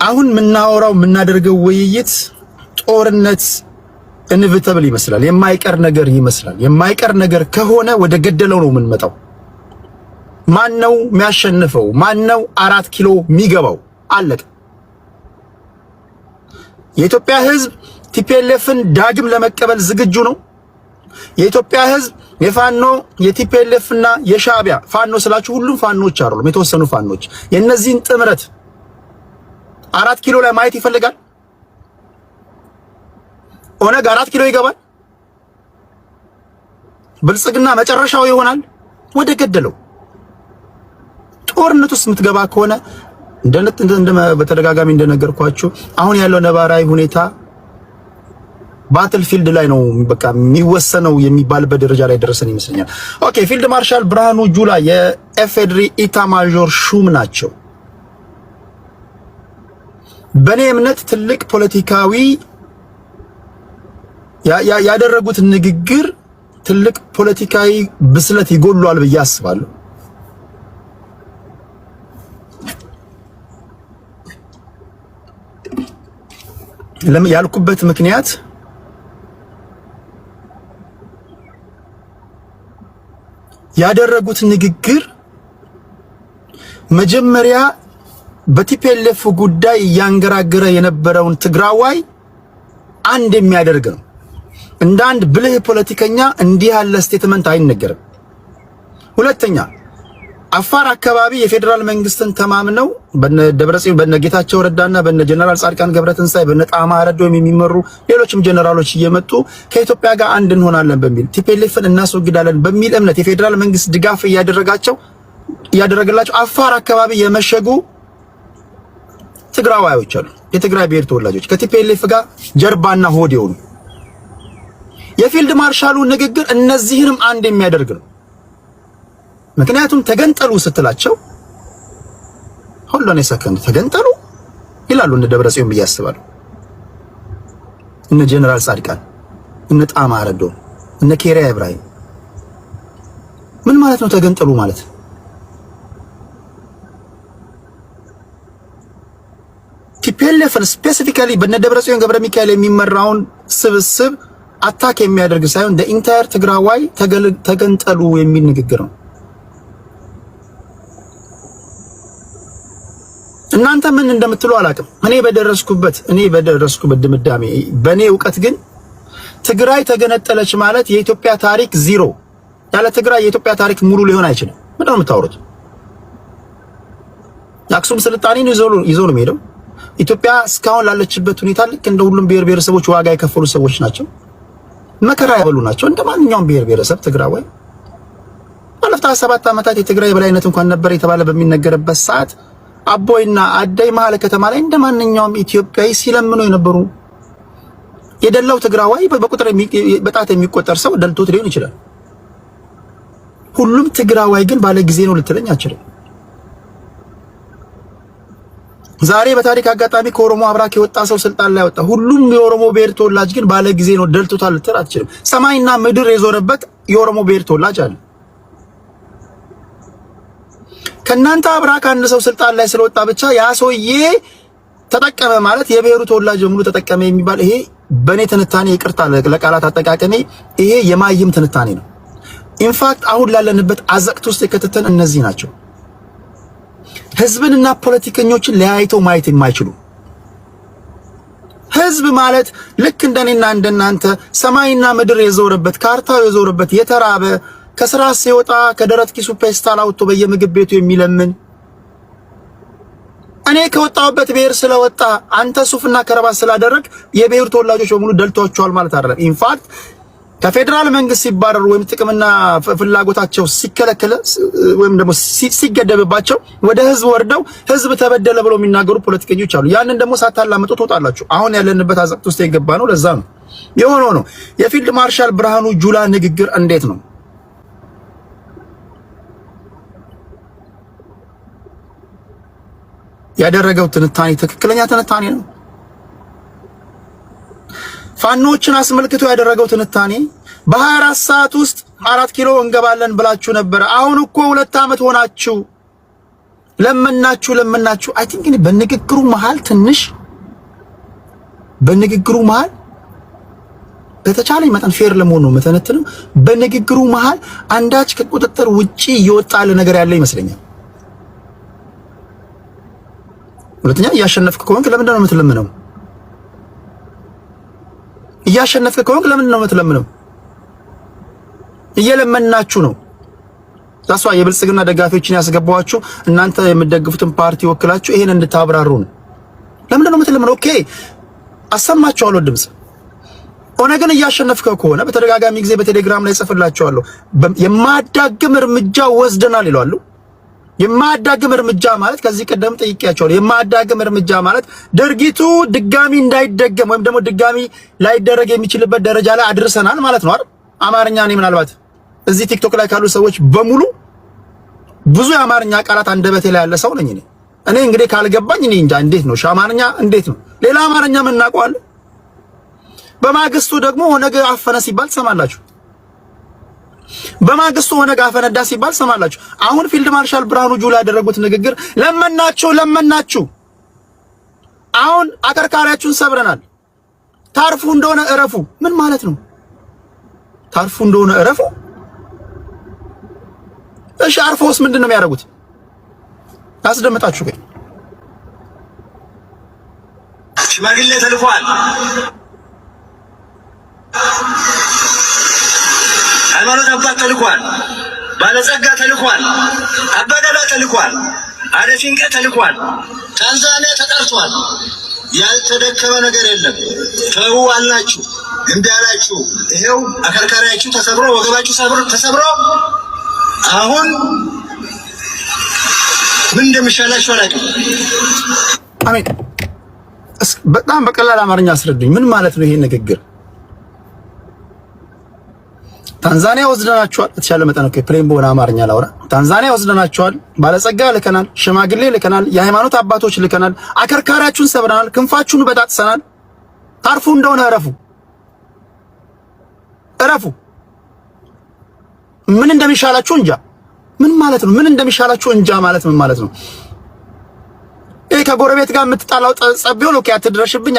አሁን የምናደርገው ውይይት ጦርነት ኢንቪተብል ይመስላል፣ የማይቀር ነገር ይመስላል። የማይቀር ነገር ከሆነ ወደ ገደለው ነው የምንመጣው። ማን ነው የሚያሸንፈው? ማን ነው 4 ኪሎ የሚገባው? አለቀ። የኢትዮጵያ ህዝብ ቲፒኤልኤፍን ዳግም ለመቀበል ዝግጁ ነው። የኢትዮጵያ ህዝብ የፋኖ የቲፒኤልኤፍና የሻዕቢያ ፋኖ ስላችሁ ሁሉም ፋኖች አይደሉም፣ የተወሰኑ ፋኖች የነዚህን ጥምረት 4 ኪሎ ላይ ማየት ይፈልጋል። ኦነግ 4 ኪሎ ይገባል። ብልጽግና መጨረሻው ይሆናል ወደ ገደለው። ጦርነት ውስጥ የምትገባ ከሆነ በተደጋጋሚ እንደነገርኳችሁ አሁን ያለው ነባራዊ ሁኔታ ባትልፊልድ ላይ ነው በቃ የሚወሰነው የሚባልበት ደረጃ ላይ ደረሰን ይመስለኛል። ኦኬ፣ ፊልድ ማርሻል ብርሃኑ ጁላ የኢፌዴሪ ኢታማዦር ሹም ናቸው። በኔ እምነት ትልቅ ፖለቲካዊ ያደረጉት ንግግር ትልቅ ፖለቲካዊ ብስለት ይጎሏል ብዬ አስባለሁ። ለምን ያልኩበት ምክንያት ያደረጉት ንግግር መጀመሪያ በቲፒኤልኤፍ ጉዳይ ያንገራገረ የነበረውን ትግራዋይ አንድ የሚያደርግ ነው። እንደ አንድ ብልህ ፖለቲከኛ እንዲህ ያለ ስቴትመንት አይነገርም። ሁለተኛ አፋር አካባቢ የፌደራል መንግስትን ተማምነው በነ ደብረጽዮን በነ ጌታቸው ረዳና በነ ጀነራል ጻድቃን ገብረትንሳኤ በነ ጣማ ረዶም የሚመሩ ሌሎችም ጀነራሎች እየመጡ ከኢትዮጵያ ጋር አንድ እንሆናለን በሚል ቲፒኤልኤፍን እናስወግዳለን በሚል እምነት የፌደራል መንግስት ድጋፍ እያደረገላቸው አፋር አካባቢ የመሸጉ ትግራዋዮች አሉ። የትግራይ ብሔር ተወላጆች ከቲፒኤልኤፍ ጋር ጀርባና ሆድ የሆኑ የፊልድ ማርሻሉ ንግግር እነዚህንም አንድ የሚያደርግ ነው። ምክንያቱም ተገንጠሉ ስትላቸው ሁሉን የሰከንድ ተገንጠሉ ይላሉ እነ ደብረጽዮን ብዬ አስባለሁ። እነ ጀነራል ጻድቃን፣ እነ ጣማ ረዶ፣ እነ ኬሪያ ኢብራሂም ምን ማለት ነው ተገንጠሉ ማለት? ቲፒኤልኤፍን ስፔሲፊካሊ በነ ደብረጽዮን ገብረ ሚካኤል የሚመራውን ስብስብ አታክ የሚያደርግ ሳይሆን ኢንታየር ትግራዋይ ተገንጠሉ የሚል ንግግር ነው። እናንተ ምን እንደምትሉ አላውቅም። እኔ በደረስኩበት ድምዳሜ በኔ ዕውቀት ግን ትግራይ ተገነጠለች ማለት የኢትዮጵያ ታሪክ ዜሮ። ያለ ትግራይ የኢትዮጵያ ታሪክ ሙሉ ሊሆን አይችልም። ምንድን ነው የምታወሩት? የአክሱም ስልጣኔን ይዞ ነው የሚሄደው። ኢትዮጵያ እስካሁን ላለችበት ሁኔታ ልክ እንደ ሁሉም ብሔር ብሔረሰቦች ዋጋ የከፈሉ ሰዎች ናቸው። መከራ ያበሉ ናቸው። እንደማንኛውም ብሔር ብሔረሰብ ትግራዋይ ባለፉት 7 ዓመታት የትግራይ በላይነት እንኳን ነበር የተባለ በሚነገርበት ሰዓት አቦይና አዳይ መሀል ከተማ ላይ እንደማንኛውም ኢትዮጵያዊ ሲለምኑ የነበሩ የደላው ትግራዋይ በቁጥር በጣት የሚቆጠር ሰው ደልቶት ሊሆን ይችላል። ሁሉም ትግራዋይ ግን ባለ ጊዜ ነው ልትለኝ አትችልም። ዛሬ በታሪክ አጋጣሚ ከኦሮሞ አብራክ የወጣ ሰው ስልጣን ላይ ወጣ። ሁሉም የኦሮሞ ብሔር ተወላጅ ግን ባለ ጊዜ ነው ደልቶታል ልትል አትችልም። ሰማይና ምድር የዞረበት የኦሮሞ ብሔር ተወላጅ አለ። ከናንተ አብራክ አንድ ሰው ስልጣን ላይ ስለወጣ ብቻ ያ ሰውዬ ተጠቀመ ማለት የብሔሩ ተወላጅ ሙሉ ተጠቀመ የሚባል ይሄ በኔ ትንታኔ ይቅርታ ለቃላት አጠቃቀሜ ይሄ የማይም ትንታኔ ነው። ኢንፋክት አሁን ላለንበት አዘቅት ውስጥ የከተተን እነዚህ ናቸው። ህዝብንና ፖለቲከኞችን ለያይተው ማየት የማይችሉ ህዝብ ማለት ልክ እንደኔና እንደናንተ ሰማይና ምድር የዞረበት ካርታው የዞረበት የተራበ ከስራ ሲወጣ ከደረት ኪሱ ፔስታል አውጥቶ በየምግብ ቤቱ የሚለምን እኔ ከወጣሁበት ብሔር ስለወጣ አንተ ሱፍና ከረባት ስላደረግ የብሔሩ ተወላጆች በሙሉ ደልቷቸዋል ማለት አይደለም። ኢንፋክት ከፌደራል መንግስት ሲባረሩ ወይም ጥቅምና ፍላጎታቸው ሲከለከለ ወይም ደግሞ ሲገደብባቸው ወደ ህዝብ ወርደው ህዝብ ተበደለ ብለው የሚናገሩ ፖለቲከኞች አሉ። ያንን ደግሞ ሳታላምጡ ትወጣላችሁ። አሁን ያለንበት አዘቅት ውስጥ የገባ ነው። ለዛ ነው የሆነው ነው። የፊልድ ማርሻል ብርሃኑ ጁላ ንግግር እንዴት ነው? ያደረገው ትንታኔ ትክክለኛ ትንታኔ ነው። ፋኖችን አስመልክቶ ያደረገው ትንታኔ በ24 ሰዓት ውስጥ 4 ኪሎ እንገባለን ብላችሁ ነበር። አሁን እኮ 2 ዓመት ሆናችሁ። ለመናችሁ አይ ቲንክ እኔ በንግግሩ መሃል በተቻለኝ መጠን ፌር ለመሆን ነው መተነተነው። በንግግሩ መሃል አንዳች ከቁጥጥር ውጪ እየወጣ ያለ ነገር ያለ ይመስለኛል። ሁለተኛ እያሸነፍክ ከሆንክ ለምንድን ነው የምትለምነው? እያሸነፍክ ከሆንክ ለምንድን ነው የምትለምነው? እየለመናችሁ ነው። ታስዋ የብልጽግና ደጋፊዎችን ያስገባዋችሁ እናንተ የምትደግፉትን ፓርቲ ወክላችሁ ይሄን እንድታብራሩ ነው። ለምንድን ነው የምትለምነው? ኦኬ አሰማችኋለሁ ድምጽ። ኦነግን እያሸነፍከው ከሆነ በተደጋጋሚ ጊዜ በቴሌግራም ላይ ጽፍላችኋለሁ። የማያዳግም እርምጃ ወስደናል ይላሉ። የማያዳግም እርምጃ ማለት ከዚህ ቀደም ጠይቄያቸዋለሁ። የማያዳግም እርምጃ ማለት ድርጊቱ ድጋሚ እንዳይደገም ወይም ደግሞ ድጋሚ ላይደረግ የሚችልበት ደረጃ ላይ አድርሰናል ማለት ነው አይደል? አማርኛ እኔ ምናልባት እዚህ ቲክቶክ ላይ ካሉ ሰዎች በሙሉ ብዙ የአማርኛ ቃላት አንደበቴ ላይ ያለ ሰው ነኝ እኔ እንግዲህ ካልገባኝ እኔ እንጃ እንዴት ነው አማርኛ እንዴት ነው ሌላ አማርኛ ምን እናውቀዋለን? በማግስቱ ደግሞ ኦነግ አፈነ ሲባል ትሰማላችሁ። በማግስቱ ኦነግ አፈነዳ ሲባል ትሰማላችሁ። አሁን ፊልድ ማርሻል ብርሃኑ ጁላ ያደረጉት ንግግር ለመናችሁ። አሁን አከርካሪያችሁን ሰብረናል፣ ታርፉ እንደሆነ እረፉ። ምን ማለት ነው? ታርፉ እንደሆነ እረፉ። እሺ አርፎስ ምንድነው የሚያደርጉት? አስደምጣችሁ ግን ሽማግሌ ተልኳል፣ ሃይማኖት አባት ተልኳል፣ ባለጸጋ ተልኳል፣ አባገዳ ተልኳል፣ አደፊንቀ ተልኳል፣ ታንዛኒያ ተጠርቷል። ያልተደከመ ነገር የለም። ተው አላችሁ፣ እምቢ አላችሁ። ይሄው አከርካሪያችሁ ተሰብሮ ወገባችሁ ተሰብሮ አሁን ምን እንደሚሻላችሁ አላውቅም። አሜን። በጣም በቀላል አማርኛ አስረዱኝ። ምን ማለት ነው ይሄ ንግግር? ታንዛኒያ ወስደናቸዋል። የተሻለ መጠን ነው ፕሌን በሆነ አማርኛ ላውራ። ታንዛኒያ ወስደናቸዋል፣ ባለጸጋ ልከናል፣ ሽማግሌ ልከናል፣ የሃይማኖት አባቶች ልከናል፣ አከርካሪያችሁን ሰብረናል፣ ክንፋችሁን በጣጥሰናል። ታርፉ እንደሆነ እረፉ። ምን እንደሚሻላችሁ እንጃ። ምን ማለት ነው? ምን እንደሚሻላችሁ እንጃ ማለት ምን ማለት ነው? ይሄ ከጎረቤት ጋር የምትጣላው ጸብ ቢሆን ኦኬ፣ አትድረስብኝ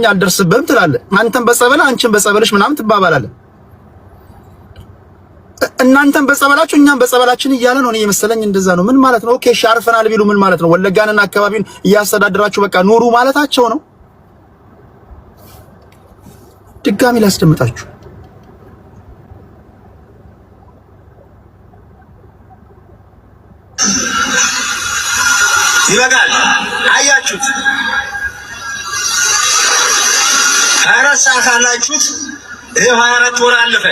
አልደርስብህም ትላለህ። አንተም በጸበል አንቺም በጸበልሽ ምናምን ትባባላለህ። እናንተም በጸበላችሁ እኛም በጸበላችን እያለ ነው። እኔ የመሰለኝ እንደዛ ነው። ምን ማለት ነው? ኦኬ እሺ አርፈናል ቢሉ ምን ማለት ነው? ወለጋንና አካባቢውን እያስተዳደራችሁ በቃ ኑሩ ማለታቸው ነው። ድጋሚ ላስደምጣችሁ። ይበቃል። አያችሁት? 24 ሰዓት አላችሁት። ይሄ 24 ወር አለፈ።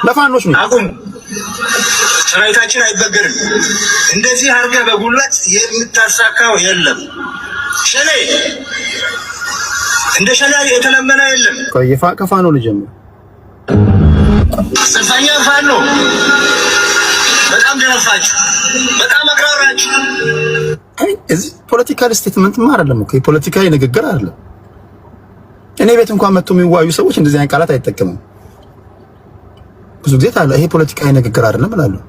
ለፋኖች ነው አቁም። ሰራዊታችን አይበገርም። እንደዚህ አድርገህ በጉልበት የምታሳካው የለም። ሸኔ እንደ ሸኔ የተለመነ የለም። ከፋኖ ልጀምር። ጽንፈኛ ፋኖ በጣም ደረፋችሁ፣ በጣም አቅራራችሁ። እዚህ ፖለቲካል ስቴትመንት አይደለም እኮ የፖለቲካዊ ንግግር አይደለም። እኔ ቤት እንኳን መጥቶ የሚዋዩ ሰዎች እንደዚህ አይነት ቃላት አይጠቀሙም። ብዙ ጊዜ ታዲያ ይሄ ፖለቲካዊ ንግግር አይደለም እላለሁ።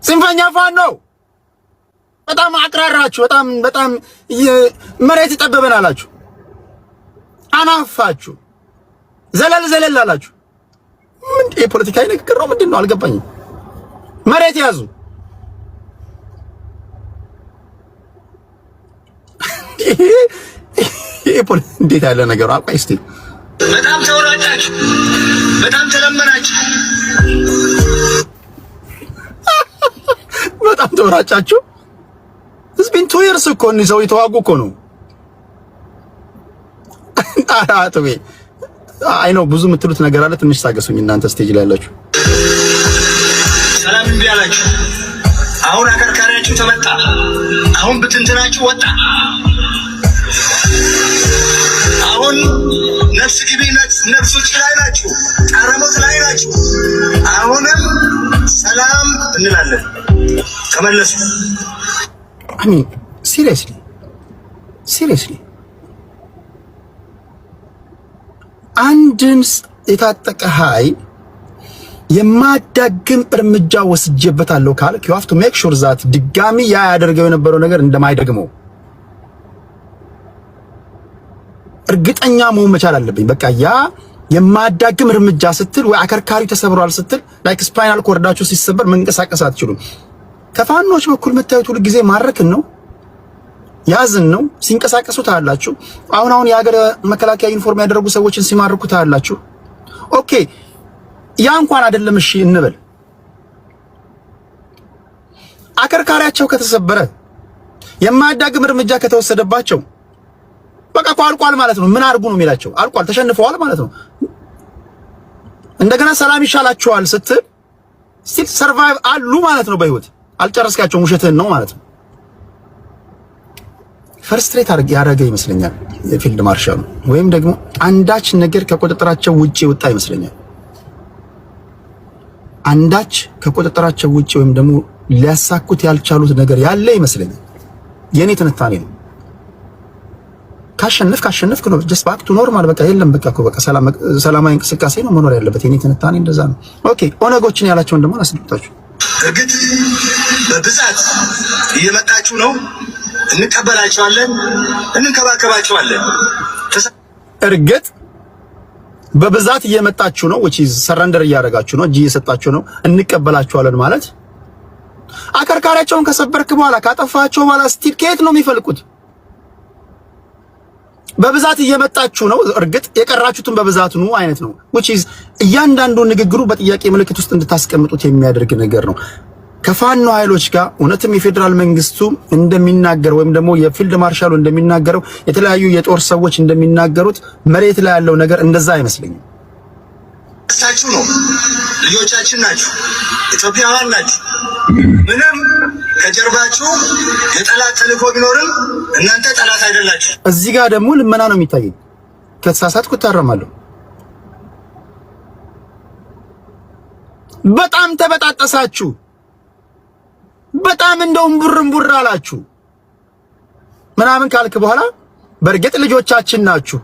ጽንፈኛ ፋኖ በጣም አቅራራችሁ፣ በጣም መሬት ይጠበበን አላችሁ፣ አናፋችሁ፣ ዘለል አላችሁ። ምንድን የፖለቲካዊ ንግግር ነው? ምንድን ነው? አልገባኝም። መሬት ያዙ። እንዴት ያለ ነገር አቋይ እስቲ በጣም ተወራጫችሁ፣ በጣም ተለመናችሁ፣ በጣም ተወራጫችሁ። ህዝብን ቱየርስ እኮ ነው ሰው የተዋጉ እኮ ነው። አራቱ አይ ነው ብዙ የምትሉት ነገር አለ። ትንሽ ታገሱኝ እናንተ ስቴጅ ላይ ያላችሁ። ሰላም እምቢ አላችሁ። አሁን አከርካሪያችሁ ተመታ። አሁን ብትንትናችሁ ወጣ። አሁን ነፍስ ግቢ ነፍስ ውጭ ላይ ናችሁ፣ ጣረሞት ላይ ናችሁ። አሁንም ሰላም እንላለን። ተመለሱ። አሚን። ሲሪየስሊ አንድን የታጠቀ ኃይል የማዳግም እርምጃ ወስጄበታለሁ ካልክ you have to make sure that ድጋሚ ያ ያደርገው የነበረው ነገር እንደማይደግመው እርግጠኛ መሆን መቻል አለብኝ። በቃ ያ የማዳግም እርምጃ ስትል ወይ አከርካሪው ተሰብሯል ስትል ላይክ ስፓይናል ኮርዳችሁ ሲሰበር መንቀሳቀስ አትችሉም። ከፋኖች በኩል መታየቱ ሁሉ ጊዜ ማረክን ነው ያዝን ነው ሲንቀሳቀሱ ታያላችሁ። አሁን የሀገር መከላከያ ዩኒፎርም ያደረጉ ሰዎችን ሲማርኩ ታያላችሁ። ኦኬ ያ እንኳን አይደለም እሺ እንበል አከርካሪያቸው ከተሰበረ የማዳግም እርምጃ ከተወሰደባቸው በቃ ቋልቋል ማለት ነው። ምን አርጉ ነው የሚላቸው? አልቋል ተሸንፈዋል ማለት ነው። እንደገና ሰላም ይሻላቸዋል ስትል ስቲል ሰርቫይቭ አሉ ማለት ነው። በህይወት አልጨረስካቸውም ውሸትህን ነው ማለት ነው። ፍርስትሬት ያደረገ ይመስለኛል የፊልድ ማርሻሉ ወይም ደግሞ አንዳች ነገር ከቁጥጥራቸው ውጪ ወጣ ይመስለኛል። አንዳች ከቁጥጥራቸው ውጪ ወይም ደግሞ ሊያሳኩት ያልቻሉት ነገር ያለ ይመስለኛል። የኔ ትንታኔ ነው። ካሸነፍክ ነው just back to normal በቃ የለም በቃ ሰላማዊ እንቅስቃሴ ነው መኖር ያለበት። የኔ ትንታኔ እንደዛ ነው። ኦኬ ኦነጎችን ያላቸውን ደግሞ አስደምጣችሁ እርግጥ በብዛት እየመጣችሁ ነው። እንቀበላቸዋለን፣ እንንከባከባቸዋለን። እርግጥ በብዛት እየመጣችሁ ነው which is surrender እያደረጋችሁ ነው፣ እጅ እየሰጣችሁ ነው። እንቀበላቸዋለን ማለት አከርካሪያቸውን ከሰበርክ በኋላ ካጠፋቸው በኋላ ስቲል ከየት ነው የሚፈልቁት? በብዛት እየመጣችሁ ነው። እርግጥ የቀራችሁትን በብዛት ነው አይነት ነው which is እያንዳንዱ ንግግሩ በጥያቄ ምልክት ውስጥ እንድታስቀምጡት የሚያደርግ ነገር ነው። ከፋኖ ኃይሎች ጋር እውነትም የፌደራል መንግስቱ እንደሚናገር ወይም ደግሞ የፊልድ ማርሻሉ እንደሚናገረው የተለያዩ የጦር ሰዎች እንደሚናገሩት መሬት ላይ ያለው ነገር እንደዛ አይመስልኝም። እሳችሁ ነው ልጆቻችን ናችሁ፣ ኢትዮጵያውያን ናችሁ። ምንም ከጀርባችሁ የጠላት ተልእኮ ቢኖርም እናንተ ጠላት አይደላችሁ። እዚህ ጋር ደግሞ ልመና ነው የሚታየኝ። ከተሳሳትኩ ታረማለሁ። በጣም ተበጣጠሳችሁ። በጣም እንደውም ቡርምቡር አላችሁ ምናምን ካልክ በኋላ በእርግጥ ልጆቻችን ናችሁ።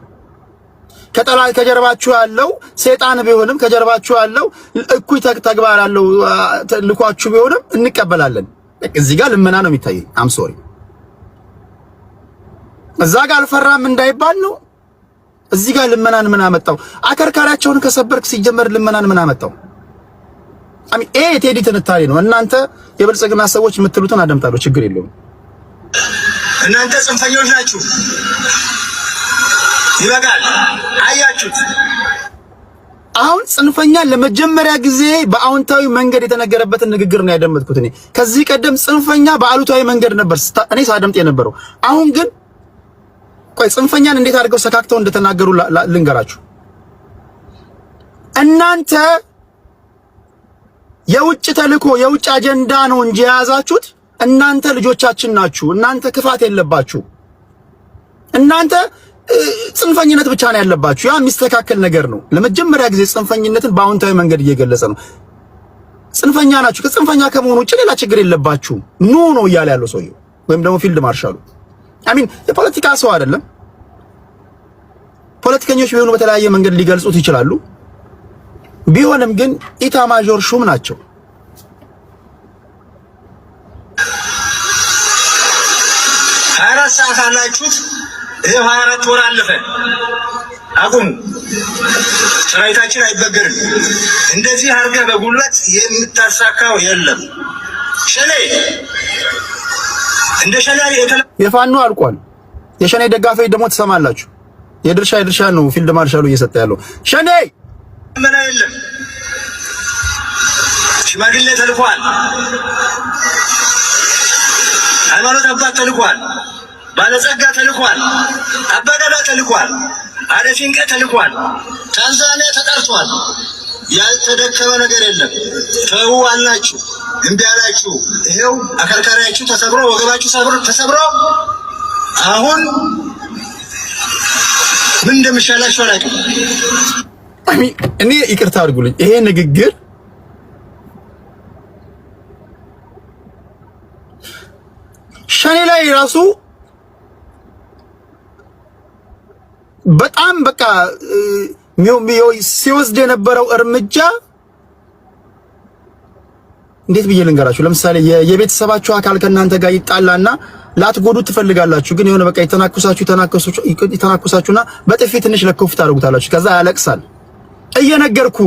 ከጠላት ከጀርባችሁ ያለው ሰይጣን ቢሆንም ከጀርባችሁ ያለው እኩይ ተግባር ያለው ልኳችሁ ቢሆንም እንቀበላለን። እዚህ ጋር ልመና ነው የሚታየኝ። አም ሶሪ እዛ ጋር አልፈራም እንዳይባል ነው። እዚህ ጋር ልመናን ምን አመጣው? አከርካሪያቸውን ከሰበርክ ሲጀመር ልመናን ምን አመጣው? ቴዲ ትንታኔ ነው። እናንተ የብልጽግና ሰዎች የምትሉትን አደምጣለሁ፣ ችግር የለውም። እናንተ ጽንፈኞች ናችሁ። ይበቃል። አያችሁት? አሁን ጽንፈኛ ለመጀመሪያ ጊዜ በአዎንታዊ መንገድ የተነገረበትን ንግግር ነው ያደመጥኩት። እኔ ከዚህ ቀደም ጽንፈኛ በአሉታዊ መንገድ ነበር እኔ ሳደምጥ የነበረው። አሁን ግን ቆይ ጽንፈኛን እንዴት አድርገው ሰካክተው እንደተናገሩ ልንገራችሁ። እናንተ የውጭ ተልእኮ የውጭ አጀንዳ ነው እንጂ የያዛችሁት እናንተ ልጆቻችን ናችሁ። እናንተ ክፋት የለባችሁ። እናንተ ጽንፈኝነት ብቻ ነው ያለባችሁ። ያ የሚስተካከል ነገር ነው። ለመጀመሪያ ጊዜ ጽንፈኝነትን በአዎንታዊ መንገድ እየገለጸ ነው። ጽንፈኛ ናችሁ። ከጽንፈኛ ከመሆኑ ውጭ ሌላ ችግር የለባችሁ ነው እያለ ያለው ሰውየው ወይም ደግሞ ፊልድ ማርሻሉ የፖለቲካ ሰው አይደለም። ፖለቲከኞች ቢሆኑ በተለያየ መንገድ ሊገልጹት ይችላሉ። ቢሆንም ግን ኢታማዦር ሹም ናቸው። ሰዓት አላችሁት። ይሄው 24 ወር አለፈ። አቁሙ። ሰራዊታችን አይበገርም። እንደዚህ አድርገህ በጉልበት የምታሳካው የለም። ሸኔ እንደ ሸኔ የፋኖ አልቋል። የሸኔ ደጋፊዎች ደግሞ ትሰማላችሁ። የድርሻ ነው ፊልድ ማርሻሉ እየሰጠ ያለው። ሸኔ ምን የለም። ሽማግሌ ተልኳል። ሃይማኖት አባት ተልኳል። ባለጸጋ ተልኳል። አባገዳ ተልኳል። አደፊንቀ ተልኳል። ታንዛኒያ ተጠርቷል። ያልተደከመ ነገር የለም። ተው አላችሁ፣ እምቢ አላችሁ። ይሄው አከርካሪያችሁ ተሰብሮ ወገባችሁ ተሰብሮ አሁን ምን እንደምሻላችሁ አላውቅም። እኔ ይቅርታ አድርጉልኝ። ይሄ ንግግር ሸኔ ላይ ራሱ በጣም በቃ ሲወስድ የነበረው እርምጃ እንዴት ብዬ ልንገራችሁ? ለምሳሌ የቤተሰባችሁ አካል ከእናንተ ጋር ይጣላና ላትጎዱት ትፈልጋላችሁ፣ ግን የሆነ በቃ የተናኩሳችሁና በጥፊ ትንሽ ለኮፍ ታደርጉታላችሁ። ከዛ ያለቅሳል። እየነገርኩ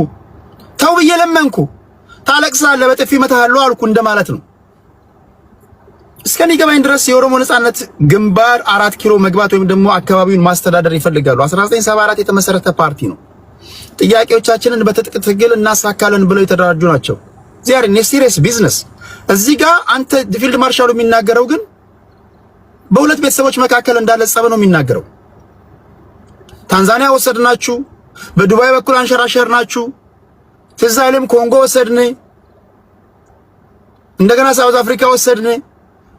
ተው ብዬ ለመንኩ፣ ታለቅሳለህ፣ በጥፊ መታሃለሁ አልኩ እንደማለት ነው። እስከሚገባኝ ድረስ የኦሮሞ ነጻነት ግንባር 4 ኪሎ መግባት ወይም ደግሞ አካባቢውን ማስተዳደር ይፈልጋሉ። 1974 የተመሰረተ ፓርቲ ነው። ጥያቄዎቻችንን በትጥቅ ትግል እናሳካለን ብለው የተደራጁ ናቸው። ዚያር ሲሪየስ ቢዝነስ። እዚህ ጋር አንተ ፊልድ ማርሻሉ የሚናገረው ግን በሁለት ቤተሰቦች መካከል እንዳለ ጸብ ነው የሚናገረው። ታንዛኒያ ወሰድናችሁ፣ በዱባይ በኩል አንሸራሸርናችሁ፣ ትዝ አይልም ኮንጎ ወሰድን፣ እንደገና ሳውዝ አፍሪካ ወሰድን፣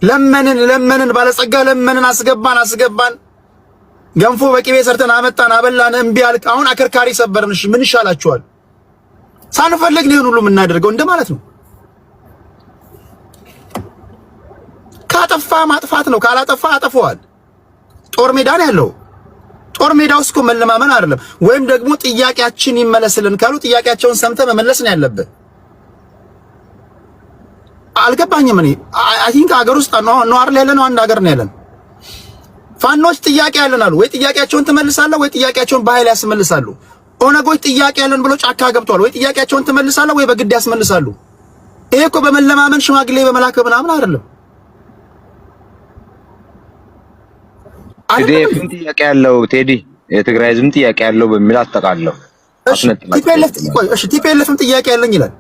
ለመንን ባለጸጋ ለመንን፣ አስገባን፣ ገንፎ በቂቤ ሰርተን አመጣን፣ አበላን፣ እምቢ አልክ። አሁን አከርካሪ ሰበርንሽ። ምን ይሻላችኋል? ሳንፈልግ ነው ሁሉ የምናደርገው እንደማለት ነው። ካጠፋ ማጥፋት ነው፣ ካላጠፋ አጠፋዋል። ጦር ሜዳ ነው ያለው። ጦር ሜዳ ውስጥ እኮ መለማመን አይደለም። ወይም ደግሞ ጥያቄያችን ይመለስልን ካሉ ጥያቄያቸውን ሰምተህ መመለስ ነው ያለብህ። አልገባኝም። እኔ አይ ቲንክ ሀገር ውስጥ ነው አይደል ያለነው? አንድ ሀገር ነው ያለን። ፋኖች ጥያቄ ያለን አሉ። ወይ ጥያቄያቸውን ትመልሳለህ ወይ ጥያቄያቸውን በኃይል ያስመልሳሉ። ኦነጎች ጥያቄ ያለን ብሎ ጫካ ገብቷል። ወይ ጥያቄያቸውን ትመልሳለህ ወይ በግድ ያስመልሳሉ። ይሄ እኮ በመለማመን ሽማግሌ በመላክ ምናምን አይደለም። ቴዲ ጥያቄ ያለው ቴዲ የትግራይ ህዝብ ጥያቄ ያለው በሚል አጠቃለው ቲፒኤልኤፍም ጥያቄ ያለኝ ይላል።